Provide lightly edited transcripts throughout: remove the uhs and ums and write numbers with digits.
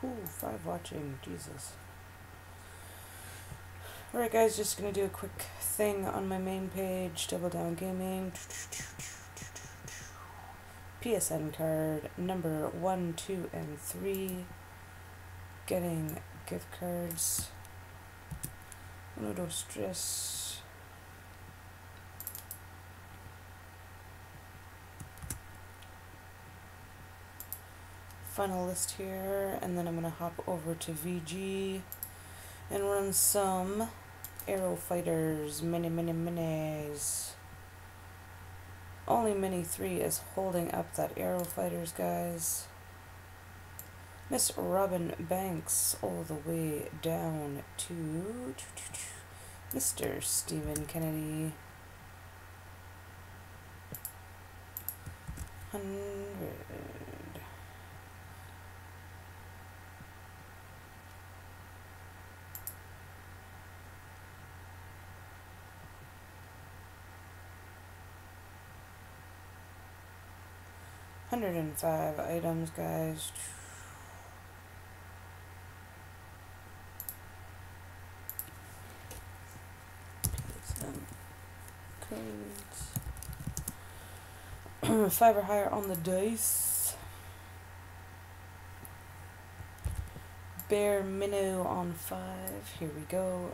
Whew, 5 watching, Jesus. Alright guys, just gonna do a quick thing on my main page, Double Down Gaming. PSN card number 1, 2, and 3. Getting gift cards. Uno, dos, tres. Final list here, and then I'm gonna hop over to VG and run some Aero Fighters minis. Only Mini 3 is holding up that Aero Fighters, guys. Miss Robin Banks all the way down to Mr. Stephen Kennedy. 100. $105 items, guys. Codes. 5 or higher on the dice. Bare minnow on 5. Here we go.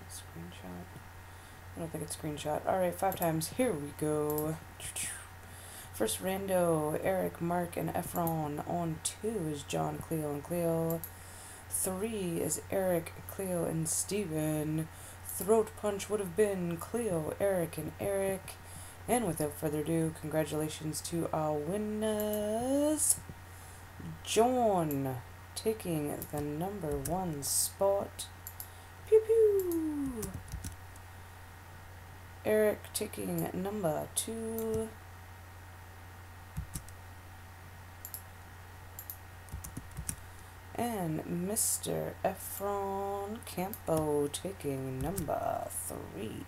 Screenshot. I don't think it's screenshot. Alright, 5 times. Here we go. First rando, Eric, Mark, and Efron. On 2 is John, Cleo, and Cleo. 3 is Eric, Cleo, and Steven. Throat punch would have been Cleo, Eric, and Eric. And without further ado, congratulations to our winners. John taking the number 1 spot. Pew pew. Eric taking number 2. And Mr. Efron Campo taking number 3.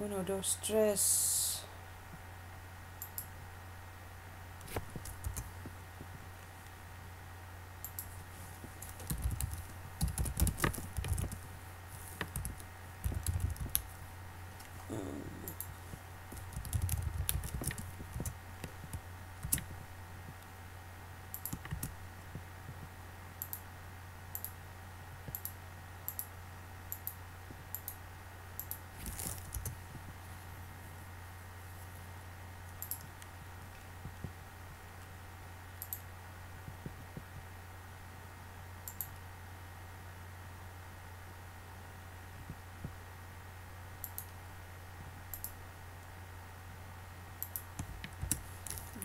Uno, dos, tres.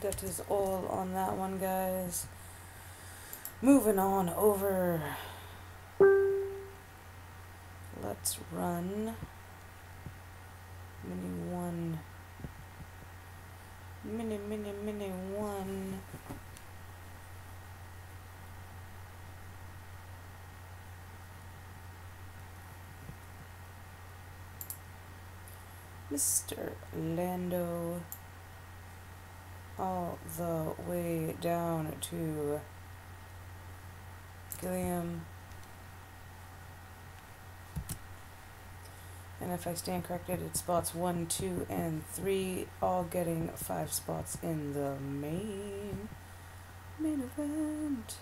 That is all on that one, guys. Moving on over. Let's run mini 1. Mini 1. Mr. Lando. All the way down to Gilliam. And if I stand corrected, it's spots 1, 2, and 3, all getting 5 spots in the main event.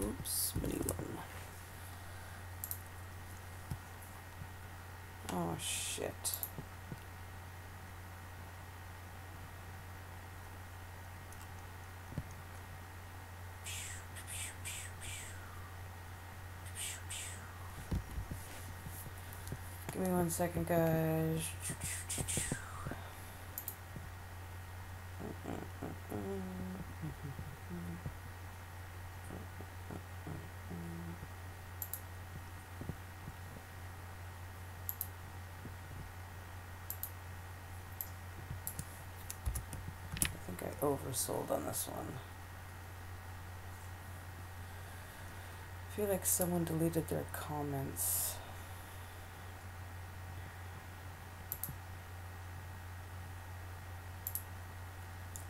Oops, mini 1. Oh shit. Give me 1 second, guys. oversold on this one. I feel like someone deleted their comments.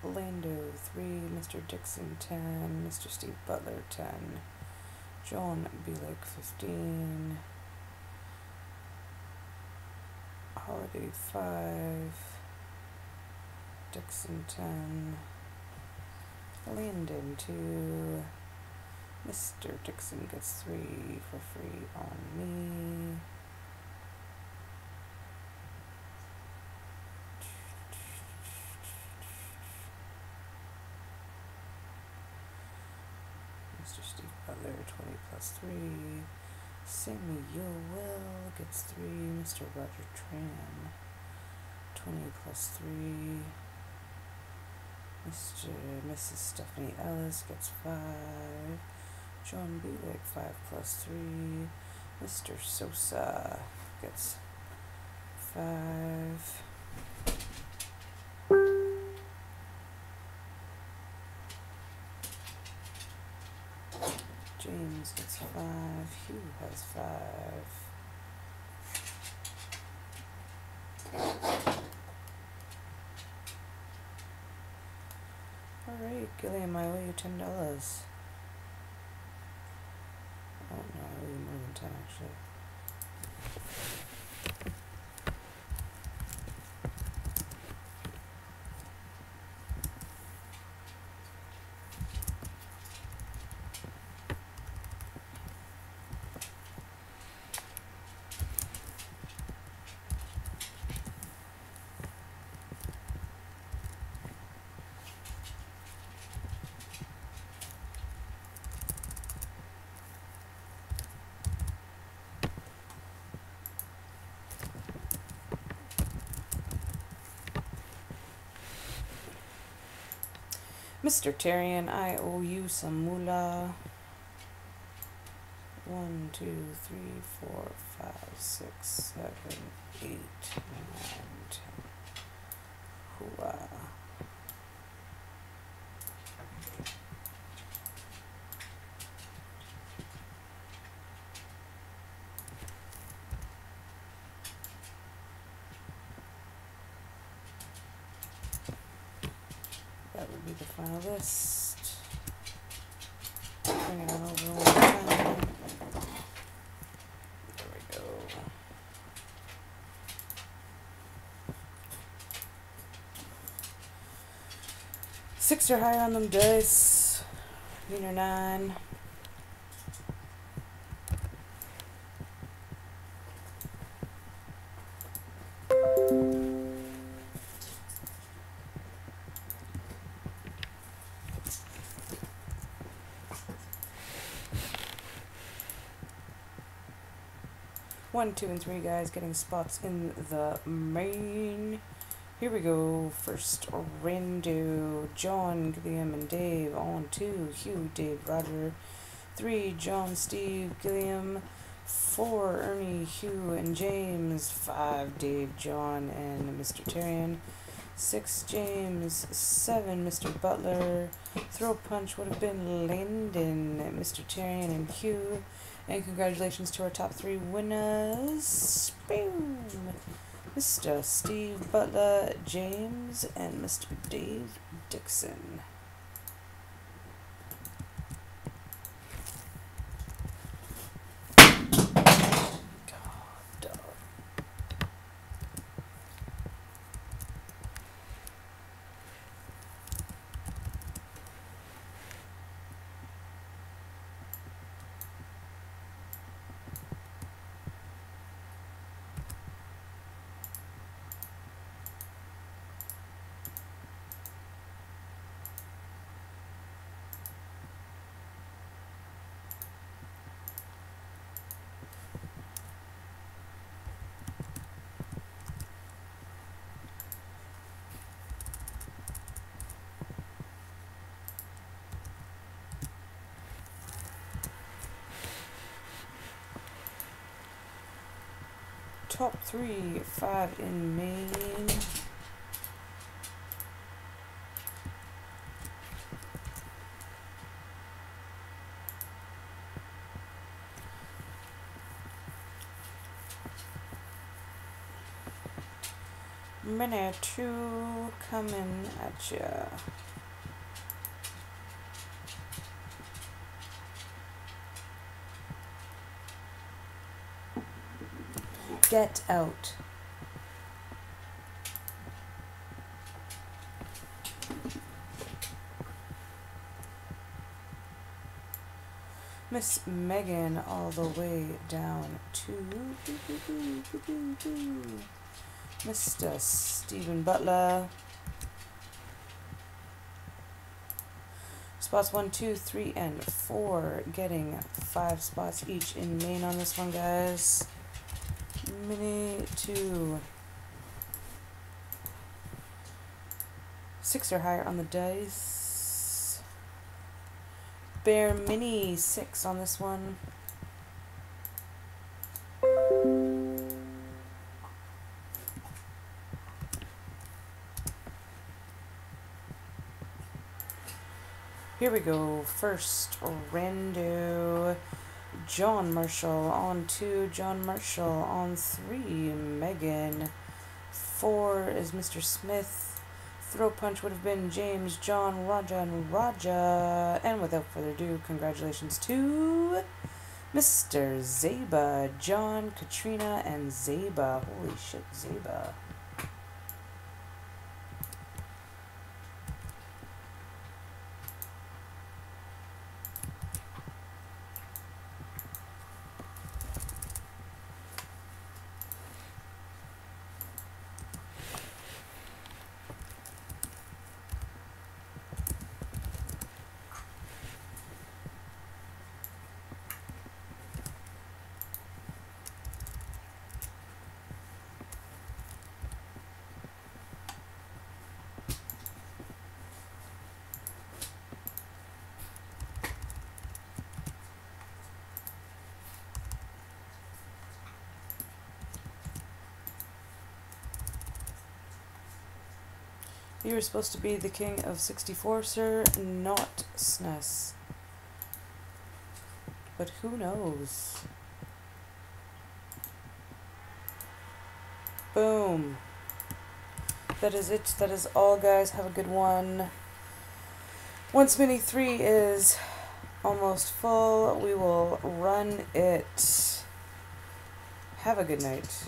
Lando 3, Mr. Dixon 10, Mr. Steve Butler 10, John Bielik 15, Holiday 5, Dixon 10, Landon 2, Mr. Dixon gets 3 for free on me. Mr. Steve Butler 20 plus 3. Samuel Will gets 3. Mr. Roger Tran 20 plus 3. Mrs. Stephanie Ellis gets 5. John Bielik 5 plus 3. Mr. Sosa gets 5. James gets 5. Hugh has 5. Alright, Gilliam, I owe you $10. Oh no, I owe you more than 10 actually. Mr. Terrian, I owe you some moolah. 1, 2, 3, 4, 5, 6, 7, 8, 9, 10. Hooah. That would be the final list. Bring it on over one time. There we go. Six or higher on them dice. Green or 9. One, 2, and 3 guys getting spots in the main. Here we go. First rando. John, Gilliam, and Dave on 2. Hugh, Dave, Roger. 3, John, Steve, Gilliam. 4, Ernie, Hugh, and James. 5, Dave, John, and Mr. Terrian. 6, James. 7, Mr. Butler. Throw punch would have been Landon, Mr. Terrian, and Hugh. And congratulations to our top 3 winners. Boom! Mr. Steve Butler, James, and Mr. Dave Dixon. Top 3, 5 in main. Mini 2 coming at ya. Get out. Miss Megan all the way down to Mr. Stephen Butler. Spots 1, 2, 3, and 4 getting 5 spots each in main on this one, guys. Mini 2. 6 or higher on the dice. Bear mini 6 on this one. Here we go. First rando. John Marshall on 2. John Marshall on 3. Megan. 4 is Mr. Smith. Throw punch would have been James, John, Raja, and Raja. And without further ado, congratulations to Mr. Zeba, John, Katrina, and Zeba. Holy shit, Zeba. You were supposed to be the king of 64, sir, not SNES. But who knows? Boom. That is it. That is all, guys. Have a good one. Once Mini 3 is almost full, we will run it. Have a good night.